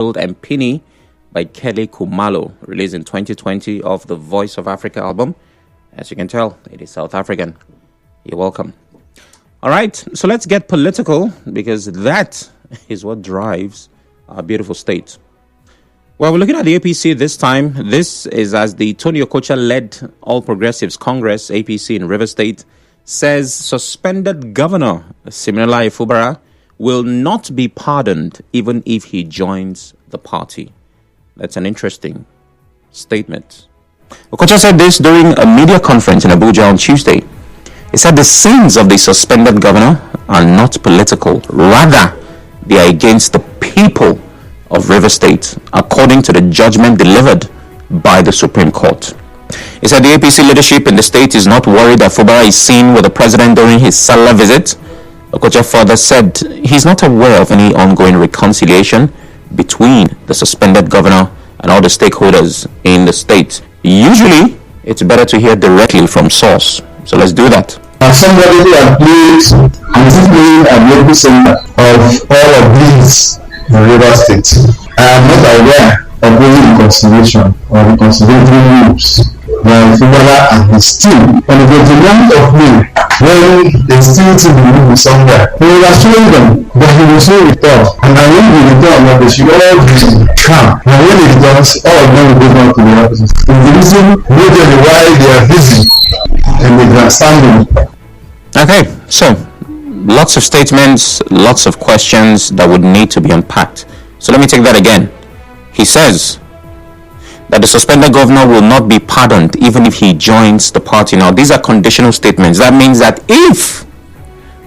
and Penny by Kelly Kumalo, released in 2020 off the Voice of Africa album. As you can tell, it is South African. You're welcome. All right, so let's get political, because that is what drives our beautiful state. Well, we're looking at the APC this time. This is as the Tony Okocha-led All Progressives Congress, APC in River State, says suspended governor Siminalayi Fubara will not be pardoned even if he joins the party. That's an interesting statement. Okocha said this during a media conference in Abuja on Tuesday. He said the sins of the suspended governor are not political. Rather, they are against the people of River State, according to the judgment delivered by the Supreme Court. He said the APC leadership in the state is not worried that Fubara is seen with the president during his Salah visit. Okocha further said he's not aware of any ongoing reconciliation between the suspended governor and all the stakeholders in the state. Usually, it's better to hear directly from source. So let's do that. As somebody who has played and a representative of all of these in River State, I am not aware of any reconciliation or reconciliatory moves by Fubara and his team. And if there's a month of May when they still to be moving somewhere, we will assure them that he will soon return. And when he returns, they should all be calm. And when he returns, all of them will go back to the offices. The reason majorly why they are busy and they are standing. Okay, so lots of statements, lots of questions that would need to be unpacked. So let me take that again. He says that the suspended governor will not be pardoned even if he joins the party. Now, these are conditional statements. That means that if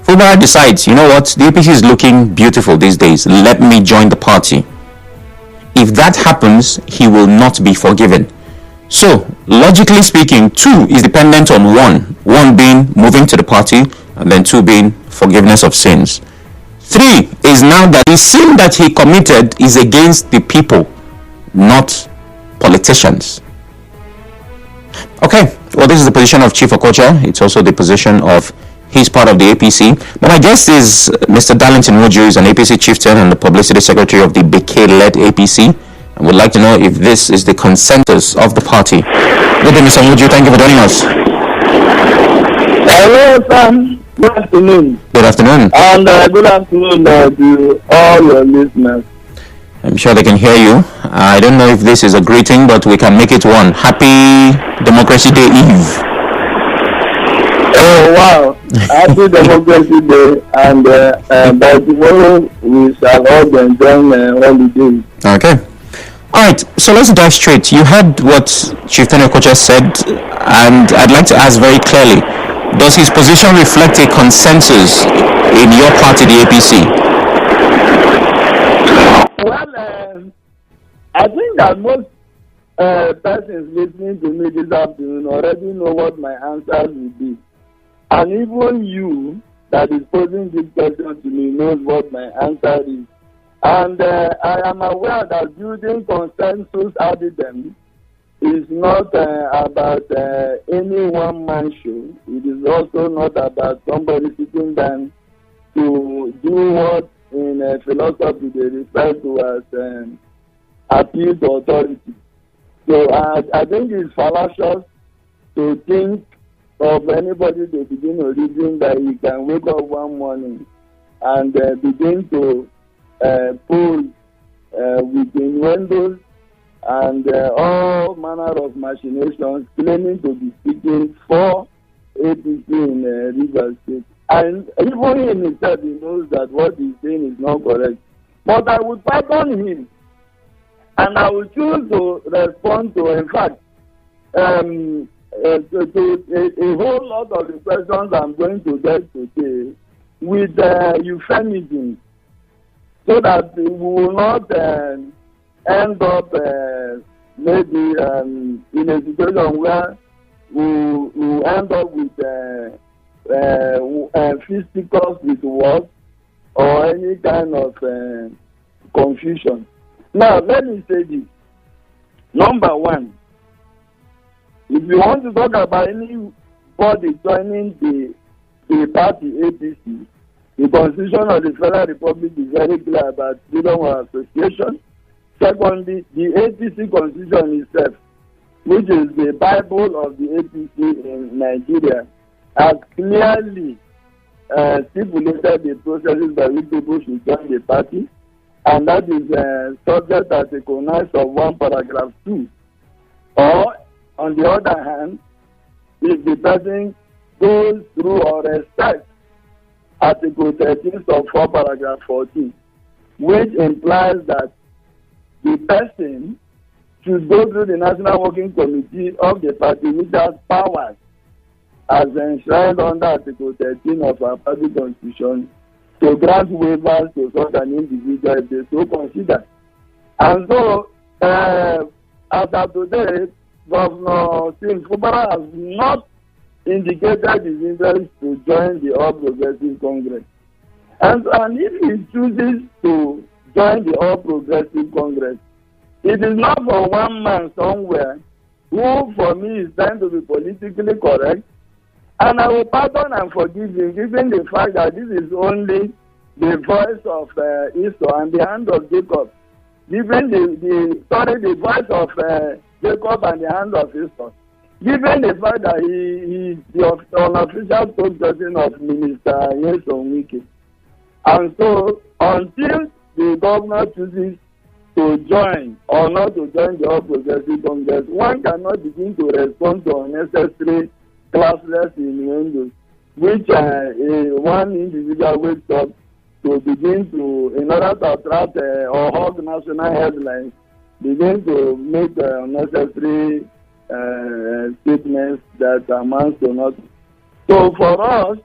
Fubara decides, you know what, the APC is looking beautiful these days, let me join the party. If that happens, he will not be forgiven. So, logically speaking, 2 is dependent on 1. 1 being moving to the party, and then 2 being forgiveness of sins. 3 is now that the sin that he committed is against the people, not politicians. Okay, well, this is the position of Chief Okocha. It's also the position of his part of the APC. But my guest is Mr. Darlington Nwauju, is an APC chieftain and the publicity secretary of the Beke-led APC. And would like to know if this is the consensus of the party. Good day, Mr. Nwauju. Thank you for joining us. Hello, Sam. Good afternoon. Good afternoon. And good afternoon to all your listeners. I'm sure they can hear you. I don't know if this is a greeting, but we can make it one. Happy Democracy Day Eve. Oh, wow. Happy Democracy Day. And by tomorrow, we shall all be enjoying holidays. Okay. All right, so let's dive straight. You heard what Chieftain Okocha said, and I'd like to ask very clearly, does his position reflect a consensus in your party, the APC? Well, I think that most persons listening to me this afternoon already know what my answer will be. And even you that is posing this question to me knows what my answer is. And I am aware that building consensus evidence is not about any one-man show. It is also not about somebody sitting down to do what in philosophy they refer to as appeal to authority. So I think it's fallacious to think of anybody to begin a reason that he can wake up one morning and begin to pull with innuendos and all manner of machinations claiming to be speaking for APC in River State. And even in himself, he knows that what he's saying is not correct. But I would pardon him, and I will choose to respond to, in fact, to a whole lot of the questions I'm going to get today with euphemisms, so that we will not end up maybe in a situation where we end up with fisticuffs with words or any kind of confusion. Now, let me say this. Number one, if you want to talk about anybody joining the party APC, the Constitution of the Federal Republic is very clear about freedom of association, Secondly, the APC constitution itself, which is the Bible of the APC in Nigeria, has clearly stipulated the processes by which people should join the party, and that is subject to Article 9 of 1 paragraph 2. Or, on the other hand, if the person goes through or respects Article 13 of 4 paragraph 14, which implies that the person should go through the National Working Committee of the party, which has powers as enshrined under Article 13 of our party constitution, to grant waivers to such an individual if they so consider. And so, as of today, Governor Fubara has not indicated his interest to join the All Progressive Congress. And if he chooses to join the All Progressive Congress, it is not for one man somewhere who, for me, is trying to be politically correct. And I will pardon and forgive him, given the fact that this is only the voice of Esau and the hand of Jacob. Given the voice of Jacob and the hand of Esau. Given the fact that he is the unofficial spokesperson of Minister Nyesom Wike. And so, until the governor chooses to join or not to join the All Progressive Congress, one cannot begin to respond to unnecessary classless innuendos, which one individual wakes up to begin to, in order to attract or hug national headlines, begin to make unnecessary statements that amount to nothing. So for us,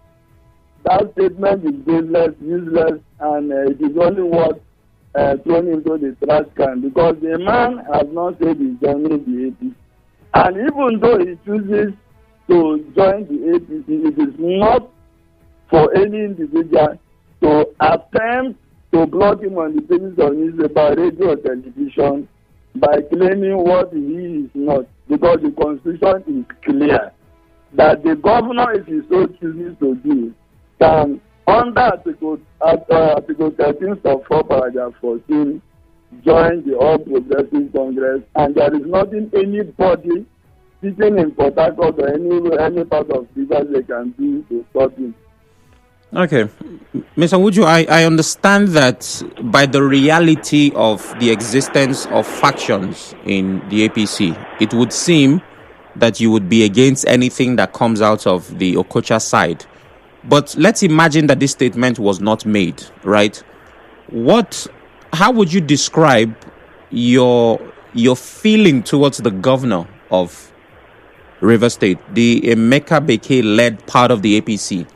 that statement is baseless, useless, and it is only what thrown into the trash can, because the man has not said he's joining the APC. And even though he chooses to join the APC, it is not for any individual to attempt to block him on the basis of newspaper, radio, or television by claiming what he is not, because the constitution is clear that the governor, if he so chooses to do, can, under Article 13 of 4 paragraph 14, join the All Progressive Congress, and there is nothing anybody sitting in Port Harcourt or any part of Rivers they can do to stop him. Okay. Mr. Nwauju, I understand that by the reality of the existence of factions in the APC, it would seem that you would be against anything that comes out of the Okocha side. But let's imagine that this statement was not made, right? How would you describe your feeling towards the governor of Rivers State, the Emeka Beke-led part of the APC?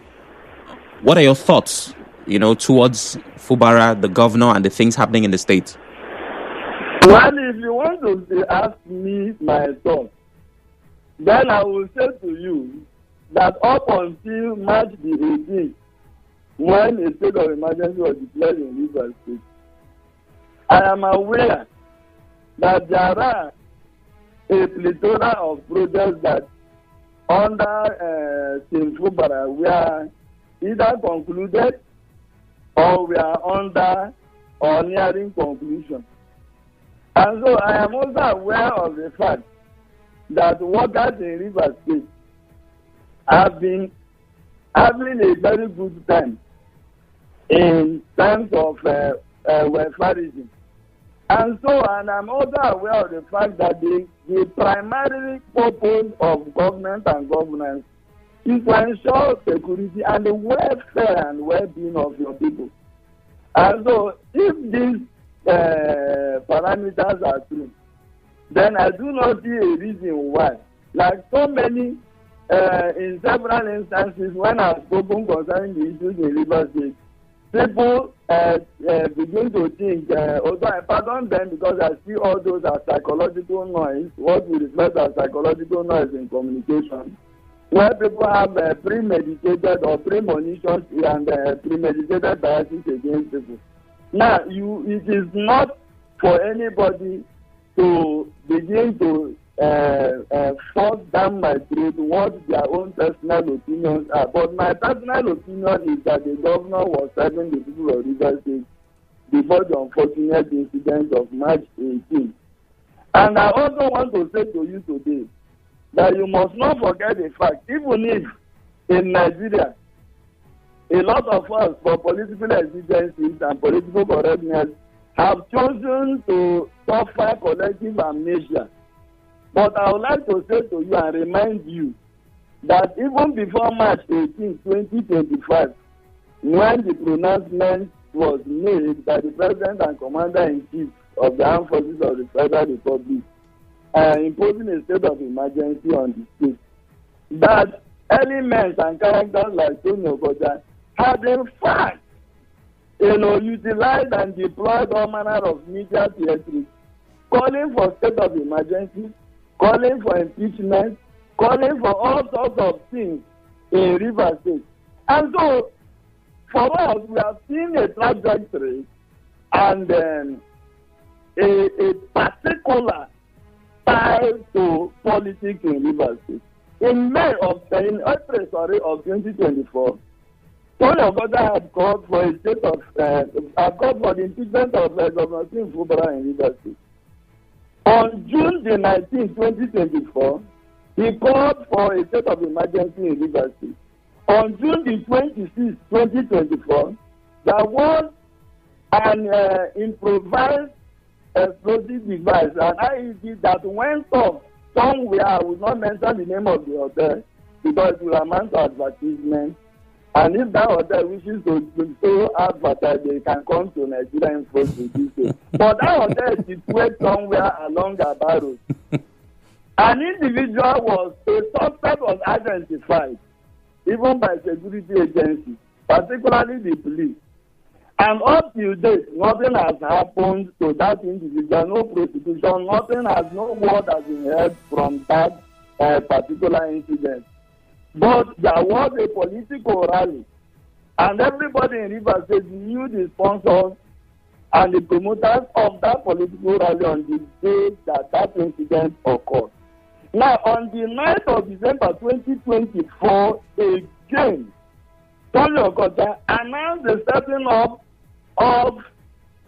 What are your thoughts, towards Fubara, the governor, and the things happening in the state? Well, if you want to ask me my thoughts, then I will say to you that up until March the 18th, when a state of emergency was declared in Rivers State, I am aware that there are a plethora of projects that under Team Fubara were either concluded or we are under or nearing conclusion. And so I am also aware of the fact that workers in Rivers State have been having a very good time in terms of welfareism. And I'm also aware of the fact that the primary purpose of government and governance is to ensure security and the welfare and well-being of your people. And so, if these parameters are true, then I do not see a reason why, like so many, in several instances, when I've spoken concerning the issues in Rivers State, people begin to think, although I pardon them because I see all those as psychological noise, what we refer to as psychological noise in communication, where people have premeditated or premonitions and premeditated biases against people. Now, it is not for anybody to begin to force down my throat what their own personal opinions are. But my personal opinion is that the governor was serving the people of Rivers State before the unfortunate incident of March 18. And I also want to say to you today that you must not forget the fact, even if in Nigeria, a lot of us, for political exigencies and political correctness, have chosen to suffer collective amnesia. But I would like to say to you and remind you that even before March 18, 2025, when the pronouncement was made by the President and Commander-in-Chief of the Armed Forces of the Federal Republic, imposing a state of emergency on the state, that elements and characters like Tony Okocha had in fact, utilized and deployed all manner of media theatrics, calling for state of emergency, calling for impeachment, calling for all sorts of things in Rivers State. And so, for us, we have seen a trajectory and a particular tie to politics in Rivers State. In April of 2024, Tony Okocha had called for a state of called for the impeachment of Governor Fubara in Rivers State. On June the 19th, 2024, he called for a state of emergency in Rivers State. On June the 26th, 2024, there was an improvised explosive device, an IED that went off somewhere. I will not mention the name of the hotel because it will amount to advertisement. And if that hotel wishes to so advertise, they can come to Nigeria and force to do so. But that hotel is situated somewhere along the road. An individual a suspect was identified, even by security agencies, particularly the police. And up to date, nothing has happened to that individual, no prosecution, no word has been heard from that particular incident. But there was a political rally, and everybody in Rivers State knew the sponsors and the promoters of that political rally on the day that incident occurred. Now, on the 9th of December 2024, again, Tony Okocha announced the setting up of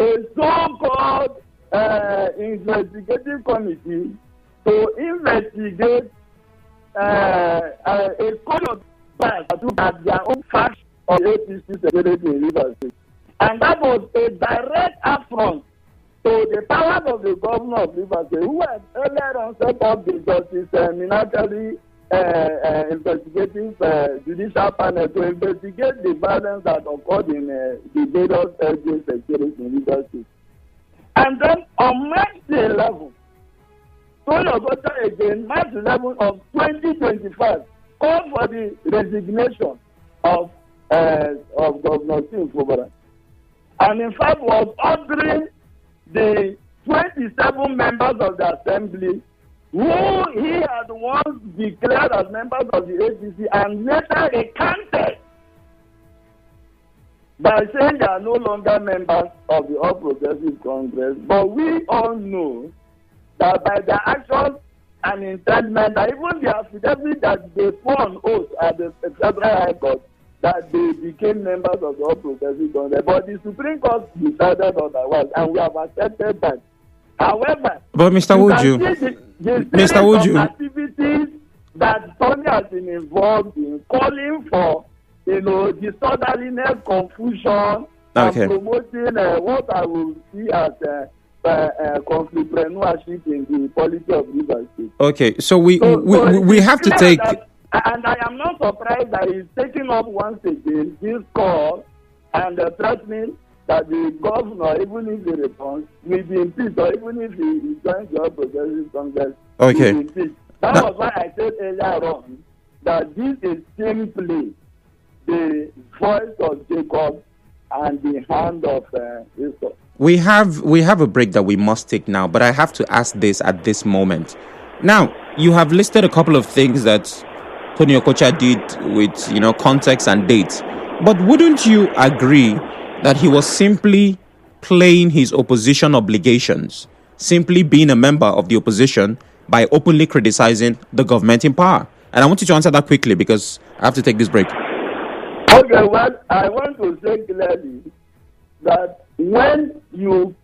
a so-called investigative committee to investigate a code of bias at their own faction of APC security in Rivers State. And that was a direct affront to the powers of the governor of Rivers State, who had earlier on set up the Justice Military Investigative Judicial Panel to investigate the violence that occurred in the various LJ security in Rivers State. And then on March 11th, Tony Okocha again, March 11th of 2025, called for the resignation of Governor Fubara. And in fact was ordering the 27 members of the assembly who he had once declared as members of the APC and later recanted by saying they are no longer members of the All Progressive Congress. But we all know that by their actions and intentment, that even the affidavit that they swore on oath at the Federal High Court, that they became members of the All Progressive Congress. But the Supreme Court decided otherwise, and we have accepted that. However, but Mr. Nwauju, Mr. Nwauju, activities that Tony has been involved in, calling for, disorderliness, confusion, and promoting what I will see as conflictpreneurship in the polity of Rivers State. Okay, so we have to take. And I am not surprised that he's taking up once again this call and threatening that the governor, even if he responds, will be impeached, or even if he joins the All Progressive Congress, okay. will be impeached. That was why I said earlier on that this is simply the voice of Jacob and the hand of Esau. We have a break that we must take now, but I have to ask this at this moment. Now, you have listed a couple of things that Tony Okocha did with, context and dates. But wouldn't you agree that he was simply playing his opposition obligations, simply being a member of the opposition by openly criticizing the government in power? And I want you to answer that quickly because I have to take this break. Okay, well, I want to say clearly that when you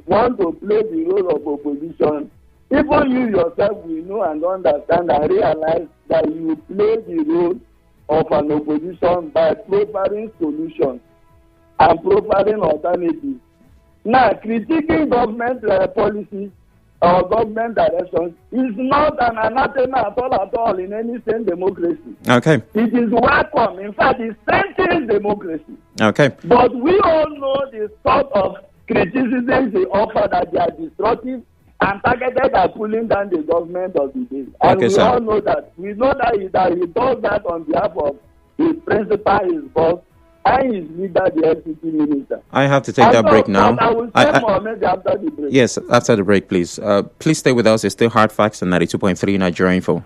want to play the role of opposition, even you yourself will know and understand and realize that you play the role of an opposition by providing solutions and providing alternatives. Now, critiquing government policies or government directions is not an anathema at all in any sane democracy. Okay. It is welcome. In fact, it strengthens democracy. Okay. But we all know the sort of criticisms they offer, that they are destructive and targeted at pulling down the government of the day. And Okay, we sir. all know that. We know that he does that on behalf of his principal, his boss, and his leader, the FCC minister. I have to take that break now. I will say more maybe after the break. Yes, after the break, please. Please stay with us. It's still Hard Facts and 92.3 Nigeria Info.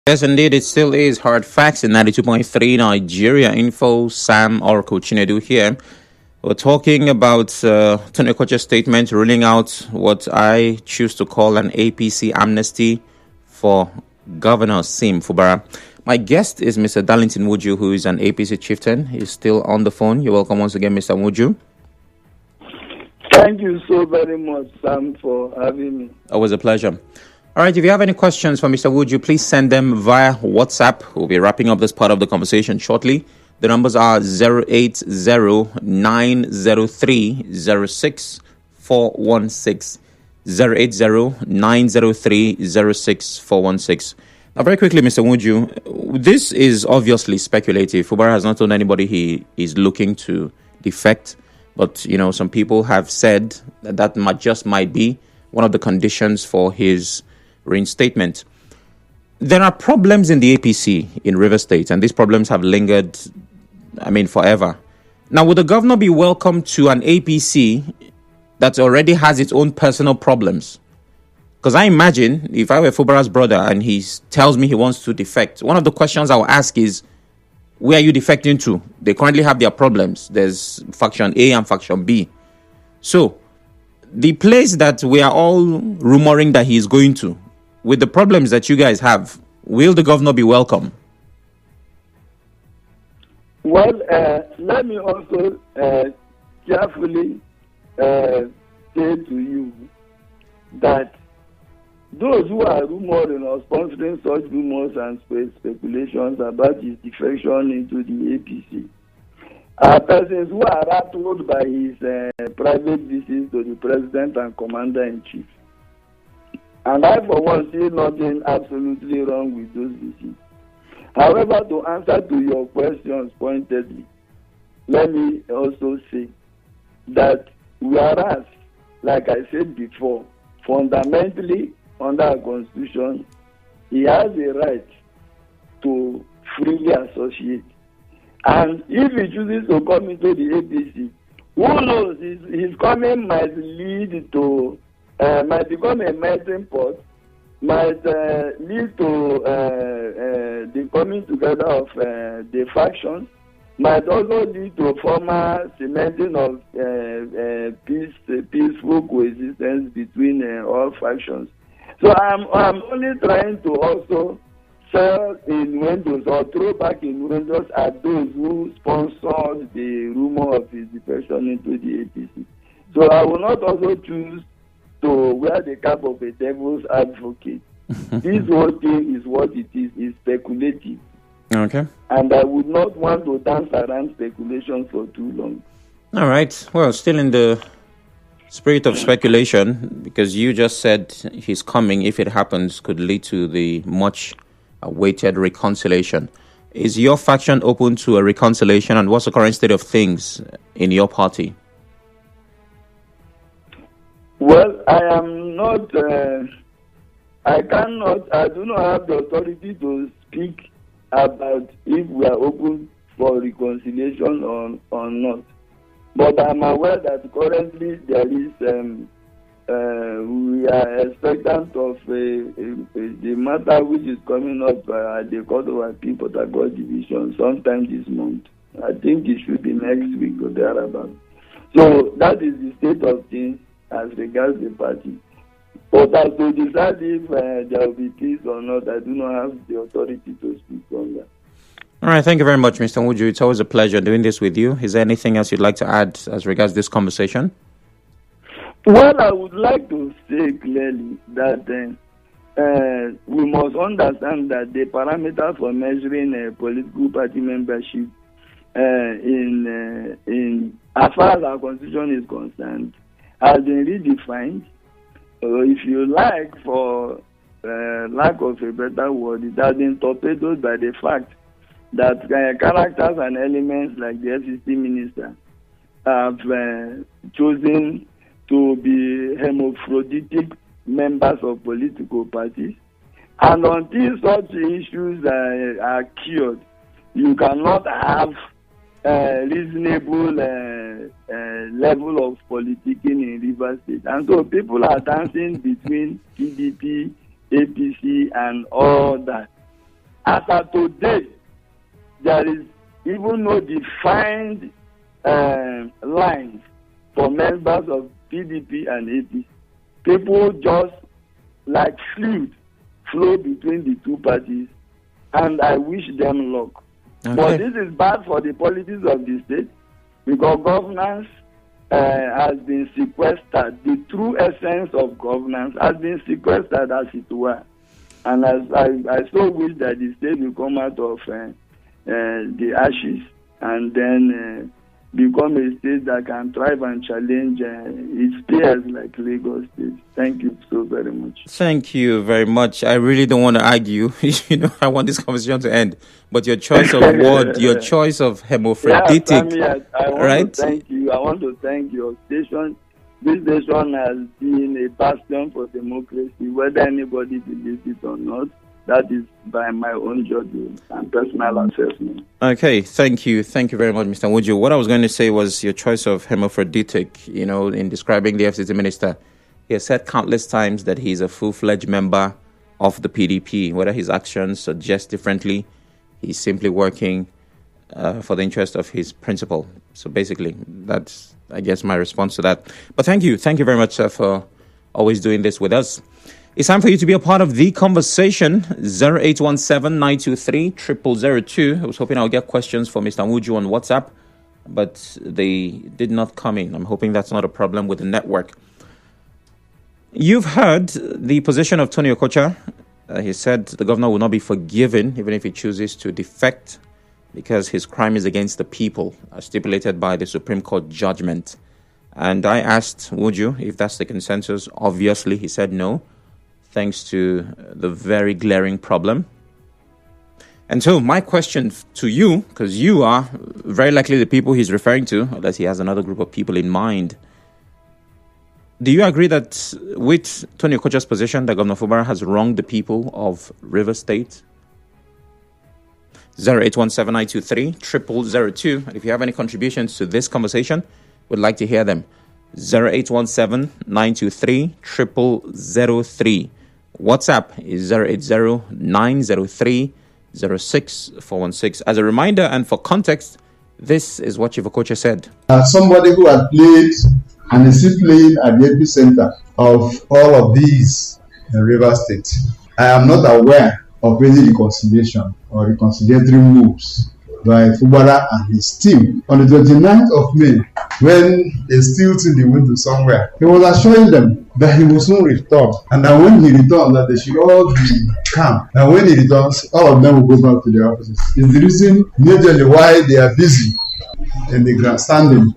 Yes, indeed, it still is. Hard Facts in 92.3 Nigeria Info. Sam Oracle Chinedu here. We're talking about Tony Okocha's statement ruling out what I choose to call an APC amnesty for Governor Sim Fubara. My guest is Mr. Darlington Nwauju, who is an APC chieftain. He's still on the phone. You're welcome once again, Mr. Nwauju. Thank you so very much, Sam, for having me. Always a pleasure. All right, if you have any questions for Mr. Nwauju, please send them via WhatsApp. We'll be wrapping up this part of the conversation shortly. The numbers are 080-903-06416, 080-903-06416. Now, very quickly, Mr. Nwauju, this is obviously speculative. Fubara has not told anybody he is looking to defect, but, you know, some people have said that might be one of the conditions for his reinstatement. There are problems in the APC in Rivers State, and these problems have lingered, forever. Now, would the governor be welcome to an APC that already has its own personal problems? Because I imagine if I were Fubara's brother and he tells me he wants to defect, one of the questions I will ask is, where are you defecting to? They currently have their problems. There's faction A and faction B. So, the place that we are all rumoring that he is going to, with the problems that you guys have, will the governor be welcome? Well, let me also carefully say to you that those who are rumoring or sponsoring such rumors and speculations about his defection into the APC are persons who are rattled by his private visits to the president and commander-in-chief. And I, for one, see nothing absolutely wrong with those visits. However, to answer to your questions pointedly, let me also say that whereas, like I said before, fundamentally, under our constitution, he has a right to freely associate. And if he chooses to come into the APC, who knows, his coming might lead to, might become a melting pot, might lead to the coming together of the factions, might also lead to formal cementing of peaceful coexistence between all factions. So I'm only trying to also sell in windows or throw back in windows at those who sponsored the rumor of his defection into the APC. So I will not also choose to wear the cap of a devil's advocate. This whole thing is what it is speculative. Okay. And I would not want to dance around speculation for too long. All right. Well, still in the spirit of speculation, because you just said his coming, if it happens, could lead to the much awaited reconciliation. Is your faction open to a reconciliation, and what's the current state of things in your party? Well, I am not, I do not have the authority to speak about if we are open for reconciliation or not. But I'm aware that currently there is, we are expectant of the matter which is coming up at the Court of Appeal Port Harcourt Division sometime this month. I think it should be next week or thereabout. So that is the state of things as regards the party. But as to decide if there will be peace or not, I do not have the authority to speak on that. All right, thank you very much, Mr. Nwauju. It's always a pleasure doing this with you. Is there anything else you'd like to add as regards this conversation? Well, I would like to say clearly that we must understand that the parameters for measuring political party membership in as far as our constitution is concerned has been redefined. If you like, for lack of a better word, it has been torpedoed by the fact that characters and elements like the FCC minister have chosen to be hermaphroditic members of political parties. And until such issues are cured, you cannot have a reasonable level of politicking in Rivers State. And so people are dancing between PDP, APC, and all that. as of today, there is even no defined lines for members of PDP and APC. People just like fluid flow between the two parties, and I wish them luck. Okay. But this is bad for the politics of the state, because governance has been sequestered. The true essence of governance has been sequestered, as it were. And as I so wish that the state will come out of the ashes and then become a state that can thrive and challenge its peers like Lagos State. Thank you so very much. Thank you very much. I really don't want to argue. I want this conversation to end. But your choice of word, your choice of hermaphroditic, I want to thank you. I want to thank your station. This station has been a bastion for democracy, whether anybody believes it or not. That is by my own judgment and personal assessment. Okay, thank you. Thank you very much, Mr. Nwauju. What I was going to say was your choice of hermaphroditic, in describing the FCT minister. He has said countless times that he's a full-fledged member of the PDP. Whether his actions suggest differently, he's simply working for the interest of his principle. So basically, that's, I guess, my response to that. But thank you. Thank you very much for always doing this with us. It's time for you to be a part of the conversation. 0817-923-0002. I was hoping I'll get questions for Mr. Nwauju on WhatsApp, but they did not come in. I'm hoping that's not a problem with the network. You've heard the position of Tony Okocha. He said the governor will not be forgiven even if he chooses to defect because his crime is against the people, as stipulated by the Supreme Court judgment. And I asked Nwauju if that's the consensus. Obviously, he said no, thanks to the very glaring problem. And so my question to you, because you are very likely the people he's referring to, unless he has another group of people in mind, do you agree that with Tony Okocha's position that Governor Fubara has wronged the people of River State? 0817-923-0002. And if you have any contributions to this conversation, we'd like to hear them. 0817-923-0003. WhatsApp is 080-903-06416. As a reminder and for context, this is what Chief Okocha said. Somebody who had played and is still playing at the epicenter of all of these in River State, I am not aware of any reconciliation or reconciliatory moves by Fubara and his team. On the 29th of May, when they still think they went to somewhere, he was assuring them that he will soon return, and that when he returns, that they should all be calm. And when he returns, all of them will go back to their offices. It's the reason majorly why they are busy in the grandstanding.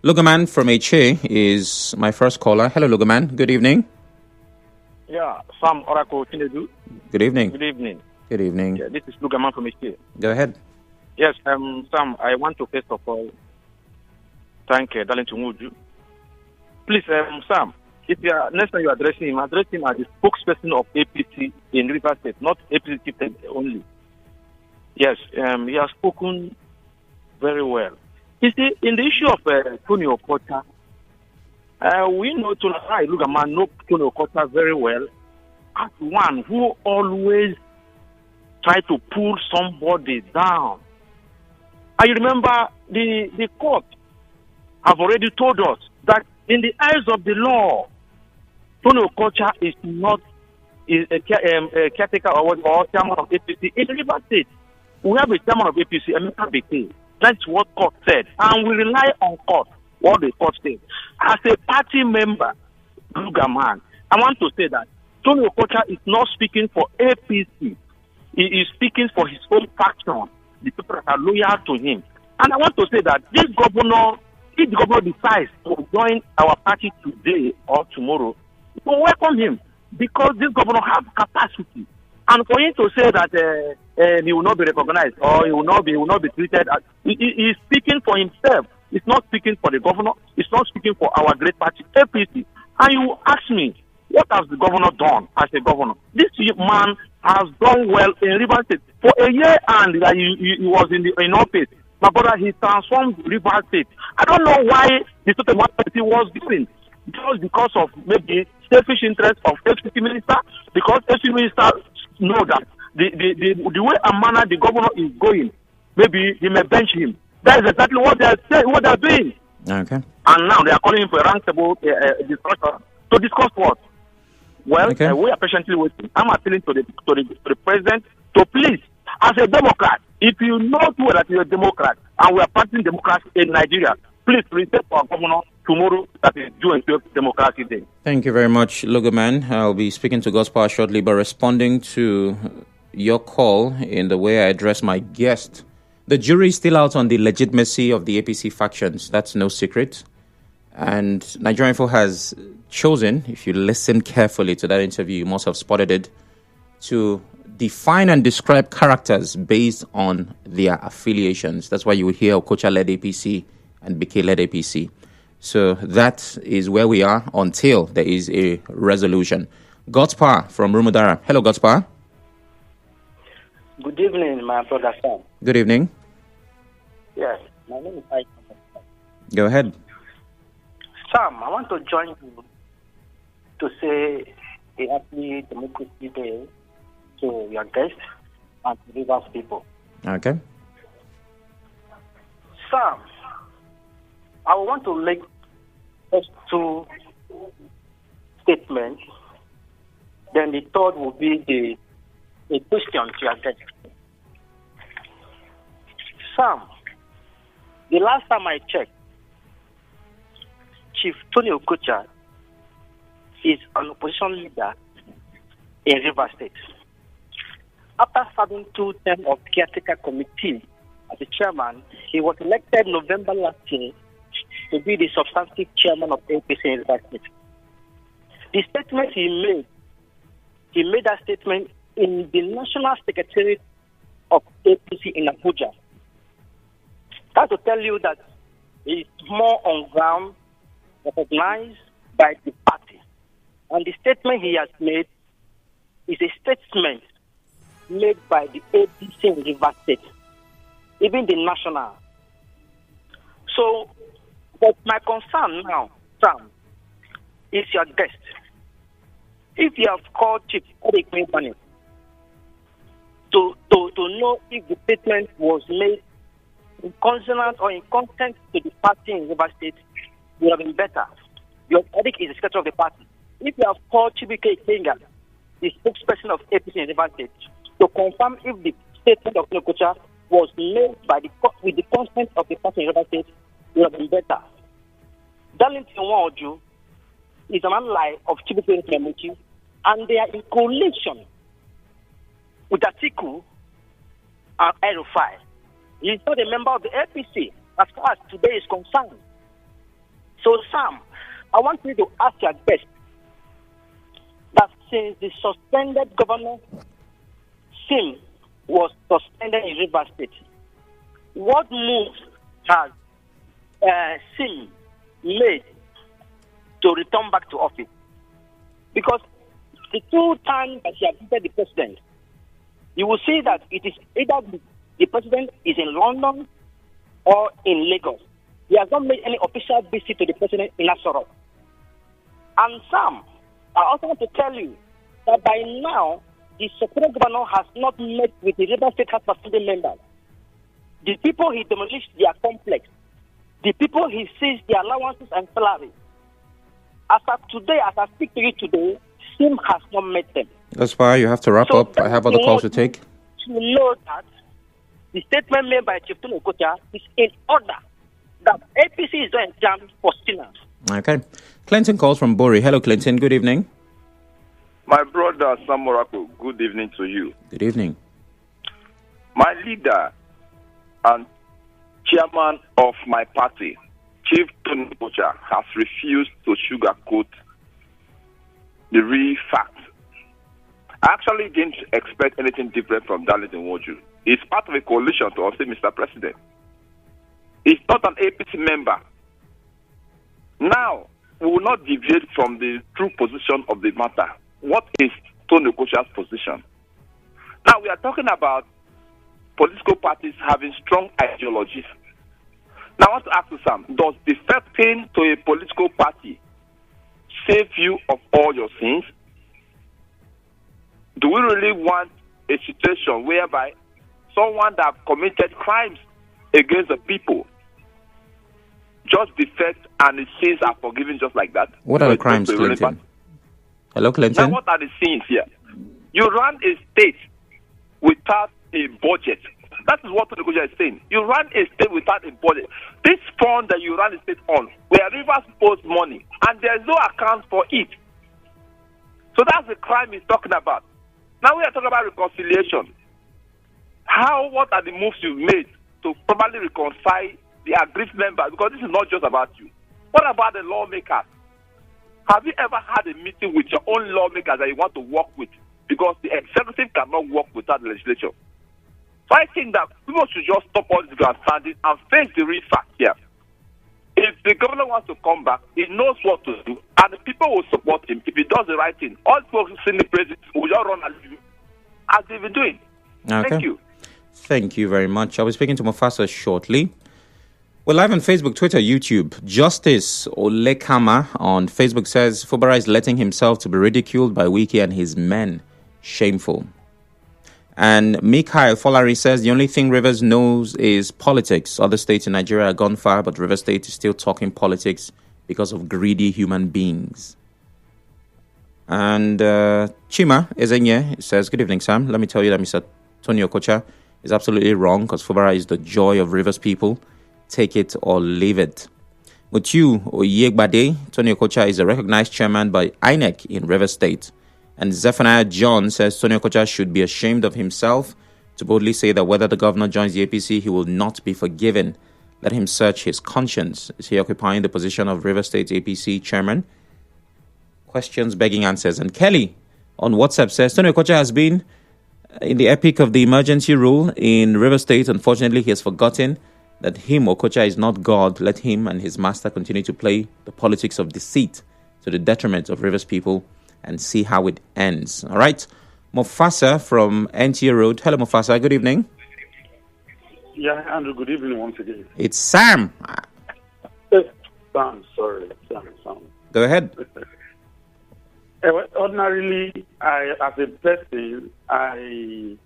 Lugaman from HA is my first caller. Hello, Lugaman. Good evening. Yeah, Sam Oracle Chinedu. Good evening. Good evening. Good evening. Yeah, this is Lugaman from HA. Go ahead. Yes, Sam, I want to first of all thank Darlington Nwauju. Please, Sam, if you are, next time you address him as the spokesperson of APC in River State, not APC Chieftain only. Yes, he has spoken very well. You see, in the issue of Tony Okocha, we know Tony Okocha very well as one who always try to pull somebody down. I remember the court have already told us that in the eyes of the law, Tony Okocha is not a caretaker or chairman of APC in River State. We have a chairman of APC, Beke-led. That's what court said. And we rely on court, what the court said. As a party member, Lugaman, I want to say that Tony Okocha is not speaking for APC. He is speaking for his own faction, the people that are loyal to him. And I want to say that this governor, if the governor decides to join our party today or tomorrow, we will welcome him because this governor has capacity. And for him to say that he will not be recognized or he will not be treated as he is speaking for himself. He's not speaking for the governor. He's not speaking for our great party, APC. And you ask me, what has the governor done as a governor? This man has done well in River State for a year, and he was in office. My brother, he transformed River State. I don't know why the total party was doing, just because of maybe selfish interest of FCT minister, because FCT minister know that the way and manner the governor is going, maybe he may bench him. That is exactly what they are saying, what they are doing. Okay. And now they are calling him for a roundtable discussion to discuss what? Well, okay. We are patiently waiting. I'm appealing to the president to please, as a Democrat, if you know too well that you're a Democrat and we are practicing democracy in Nigeria, please reset our governor tomorrow, that is June 12th Democracy Day. Thank you very much, Logoman. I'll be speaking to Gospel shortly, but responding to your call in the way I address my guest. The jury is still out on the legitimacy of the APC factions. That's no secret. And Nigerian Info has chosen, if you listen carefully to that interview, you must have spotted it, to define and describe characters based on their affiliations. That's why you would hear Okocha-led APC and Beke-led APC. So that is where we are until there is a resolution. Godspa from Rumudara. Hello, Godspa. Good evening, my brother Sam. Good evening. Yes, my name is Ike. Go ahead. Sam, I want to join you to say a happy Democracy Day to your guests and to Rivers people. Okay. Sam, I want to make just two statements. Then the third will be a question to your guests. Sam, the last time I checked, Chief Tony Okocha is an opposition leader in Rivers State. After serving 2 terms of caretaker committee as the chairman, he was elected November last year to be the substantive chairman of APC in Rivers State. The statement he made that statement in the National Secretariat of APC in Abuja. That's to tell you that he is more on ground, recognized by the party. And the statement he has made is a statement made by the APC in Rivers State, even the national. So, but my concern now, Sam, is your guest. If you have called Chief Eric Company to know if the statement was made in consonance or in consent to the party in Rivers State, would have been better. Your Eric is the secretary of the party. If you have called Chibike Kenga, the spokesperson of APC in Rivers State, to confirm if the statement of Okocha was made with the consent of the party in Rivers State, would have been better. Darlington Nwauju is an ally of Chibike Kenga, and they are in coalition with Atiku and Erufai. He is not a member of the APC as far as today is concerned. So, Sam, I want you to ask your guest that since the suspended governor, Sim, was suspended in Rivers State, what moves has Sim made to return back to office? Because the 2 times that he has visited the president, you will see that it is either the president is in London or in Lagos. He has not made any official visit to the president in Asoro. And Sam, I also want to tell you that by now, the Supreme Governor has not met with the Rivers State House of Assembly members. The people he demolished their complex. The people he seized their allowances and salaries. As of today, as I speak to you today, Sim has not met them. That's why you have to wrap up. I have other calls to take. To know that the statement made by Chieftain Okocha is in order that APC is not examined for sinners. Okay. Clinton calls from Bori. Hello, Clinton. Good evening. My brother Sam Morocco, good evening to you. Good evening. My leader and chairman of my party, Chief Tony Okocha, has refused to sugarcoat the real fact. I actually didn't expect anything different from Darlington Nwauju. He's part of a coalition to upset Mr. President. He's not an APC member. Now, we will not deviate from the true position of the matter. What is Tony Okocha's position? Now, we are talking about political parties having strong ideologies. Now, I want to ask you, Sam, does defecting to a political party save you of all your sins? Do we really want a situation whereby someone that committed crimes against the people just defect and his sins are forgiven just like that? What are the crimes, Clinton? Hello, Clinton? Now, what are the sins here? You run a state without a budget. That is what Tony Okocha is saying. You run a state without a budget. This fund that you run a state on, where Rivers owes money, and there is no account for it. So that's the crime he's talking about. Now we are talking about reconciliation. What are the moves you've made to properly reconcile the aggrieved members? Because this is not just about you. What about the lawmakers? Have you ever had a meeting with your own lawmakers that you want to work with? Because the executive cannot work without the legislature. So I think that people should just stop all this grandstanding and face the real fact here. If the governor wants to come back, he knows what to do, and the people will support him. If he does the right thing, all people sing the praises will just run as they've been doing. Okay. Thank you. Thank you very much. I'll be speaking to Mufasa shortly. We're live on Facebook, Twitter, YouTube. Justice Olekama on Facebook says Fubara is letting himself to be ridiculed by Wiki and his men. Shameful. And Mikhail Folari says the only thing Rivers knows is politics. Other states in Nigeria are gone far, but Rivers State is still talking politics because of greedy human beings. And Chima Ezenye says, good evening, Sam. Let me tell you that Mr. Tony Okocha is absolutely wrong because Fubara is the joy of Rivers people. Take it or leave it. Mutiu Oyegbade, Tony Okocha is a recognized chairman by INEC in Rivers State. And Zephaniah John says Tony Okocha should be ashamed of himself to boldly say that whether the governor joins the APC, he will not be forgiven. Let him search his conscience. Is he occupying the position of River State APC chairman? Questions begging answers. And Kelly on WhatsApp says Tony Okocha has been in the epic of the emergency rule in River State. Unfortunately, he has forgotten that him, Okocha, is not God. Let him and his master continue to play the politics of deceit to the detriment of Rivers people and see how it ends. All right. Mufasa from NTA Road. Hello, Mufasa. Good evening. Yeah, Andrew, good evening once again. It's Sam. Sam, sorry. Sam. Go ahead. Ordinarily, as a person, I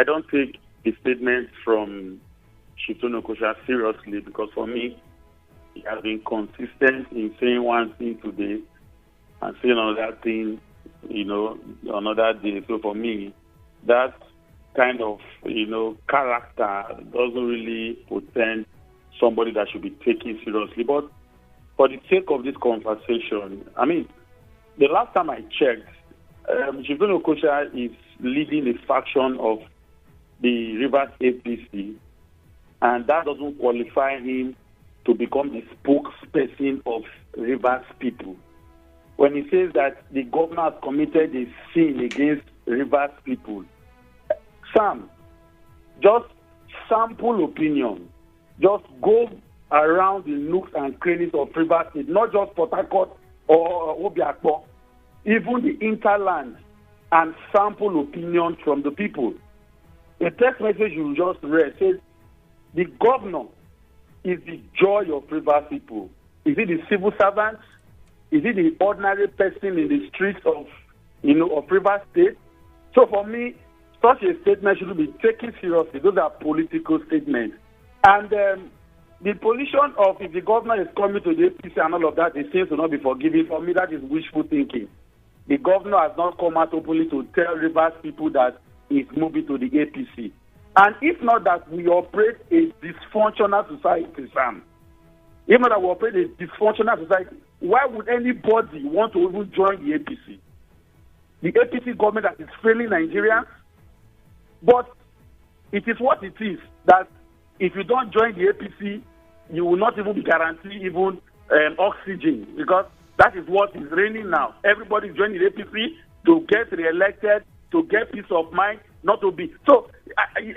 don't take the statement from Chieftain Okocha seriously because for me, he has been consistent in saying one thing today and saying another thing, another day. So for me, that kind of, character doesn't really portend somebody that should be taken seriously. But for the sake of this conversation, the last time I checked, Chieftain Okocha is leading a faction of the Rivers APC, and that doesn't qualify him to become the spokesperson of Rivers people. When he says that the governor has committed a sin against Rivers people, Sam, just sample opinion. Just go around the nooks and crannies of Rivers State, not just Port Harcourt or Obiakpo, even the interland, and sample opinion from the people. The text message you just read says, the governor is the joy of Rivers people. Is it the civil servants? Is it the ordinary person in the streets of Rivers State? So for me, such a statement should be taken seriously. Those are political statements. And the position of if the governor is coming to the APC and all of that, it seems to not be forgiven. For me, that is wishful thinking. The governor has not come out openly to tell Rivers people that he's moving to the APC. And if not that we operate a dysfunctional society, Sam, even that we operate a dysfunctional society, why would anybody want to even join the APC? The APC government that is failing Nigerians, but it is what it is, that if you don't join the APC, you will not even be guaranteed even oxygen, because that is what is reigning now. Everybody is joining the APC to get re-elected, to get peace of mind, not to be. So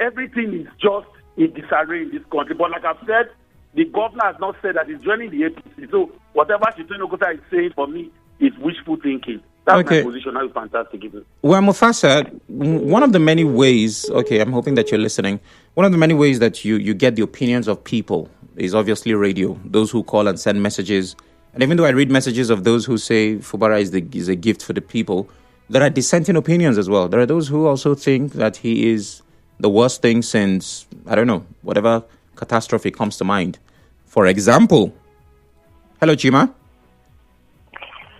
everything is just in disarray in this country. But like I've said, the governor has not said that he's joining the APC. So whatever Chieftain Okocha is saying for me is wishful thinking. That's my position. That is fantastic. Well, Mufasa, one of the many ways, I'm hoping that you're listening. One of the many ways that you get the opinions of people is obviously radio. Those who call and send messages. And even though I read messages of those who say Fubara is a gift for the people, there are dissenting opinions as well. There are those who also think that he is the worst thing since, I don't know, whatever catastrophe comes to mind. For example, hello, Chima.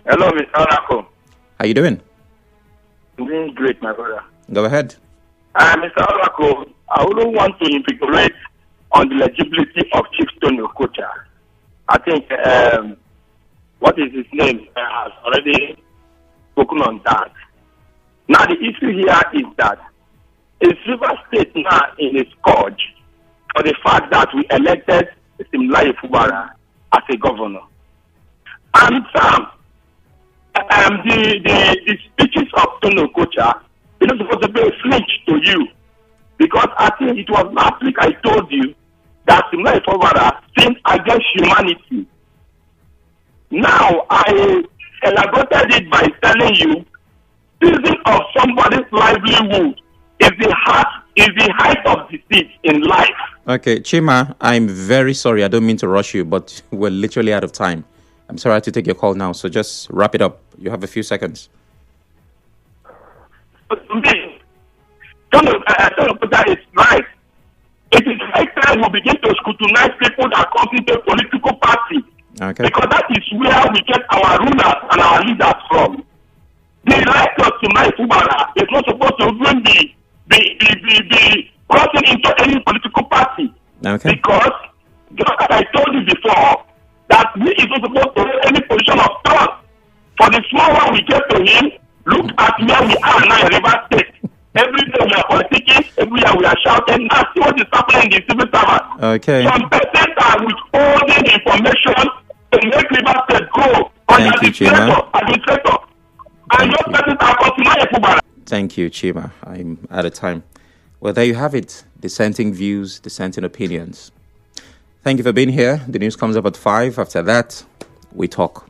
Hello, Mr. Orako. How you doing? I'm doing great, my brother. Go ahead. Mr. Orako, I wouldn't want to invigorate on the legibility of Chieftain Okocha. I think, what is his name, has already spoken on that. Now, the issue here is that is River State now in a scourge for the fact that we elected Fubara as a governor. And the speeches of Tony Okocha, it is supposed to be a flinch to you. Because I think it was last week I told you that Fubara sinned against humanity. Now I elaborated it by telling you, seizing of somebody's livelihood is the height of deceit in life. Okay, Chima, I'm very sorry. I don't mean to rush you, but we're literally out of time. I'm sorry I had to take your call now, so just wrap it up. You have a few seconds. That is right. It is high time we begin to scrutinize people that come into a political party. Okay. Because that is where we get our rulers and our leaders from. The right of tonight, Fubara, is not supposed to even be crossing into any political party. Okay. Because, just as I told you before, that he is not supposed to have any position of power. For the small one we get to him, look at where we are now in River State. Every day we are politicking, every year we are shouting. Now see what is happening in the civil service. Okay. Some persons are withholding information to make River State grow. Thank you, Chima. Administrator. And those persons are continuing Fubara. Thank you, Chima. I'm out of time. Well, there you have it. Dissenting views, dissenting opinions. Thank you for being here. The news comes up at 5. After that, we talk.